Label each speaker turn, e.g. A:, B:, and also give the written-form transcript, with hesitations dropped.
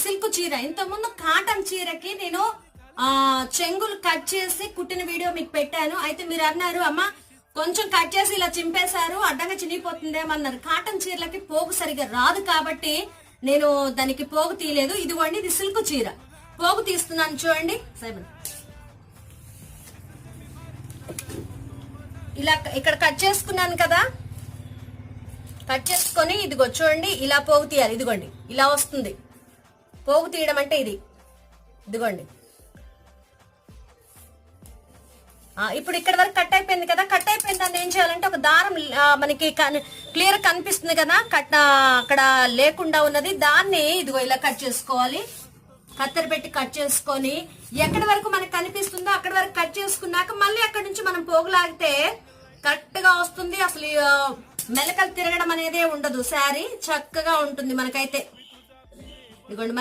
A: Silk చీర. ఇంతకుముందు cotton చీరకి నేను చెంగులు కట్ చేసి కుట్టిన వీడియో మీకు పెట్టాను. అయితే మీరు అన్నారు, అమ్మ కొంచెం కట్ చేసి ఇలా చింపేశారు, అడ్డంగా చినిగిపోతుందేమన్నారు. కాటన్ చీరలకి పోగు సరిగా రాదు కాబట్టి నేను దానికి పోగు తీయలేదు. ఇదిగోండి, ఇది సిల్క్ చీర. పోగు తీస్తున్నాను చూడండి. ఇలా ఇక్కడ కట్ చేసుకున్నాను కదా, కట్ చేసుకొని ఇదిగో చూడండి, ఇలా పోగు తీయాలి. ఇదిగోండి, ఇలా వస్తుంది. పోగు తీయడం అంటే ఇది. ఇదిగోండి, ఇప్పుడు ఇక్కడ వరకు కట్ అయిపోయింది కదా. కట్ అయిపోయిన దాన్ని ఏం చేయాలంటే ఒక దారం మనకి క్లియర్ కనిపిస్తుంది కదా, అక్కడ లేకుండా ఉన్నది, దాన్ని ఇదిగో ఇలా కట్ చేసుకోవాలి. కత్తెర పెట్టి కట్ చేసుకొని ఎక్కడి వరకు మనకు కనిపిస్తుందో అక్కడి వరకు కట్ చేసుకున్నాక మళ్ళీ అక్కడి నుంచి మనం పోగులాగితే కరెక్ట్ గా వస్తుంది. అసలు మెలకలు తిరగడం అనేదే ఉండదు. శారీ చక్కగా ఉంటుంది మనకైతే. ఇదిగోండి.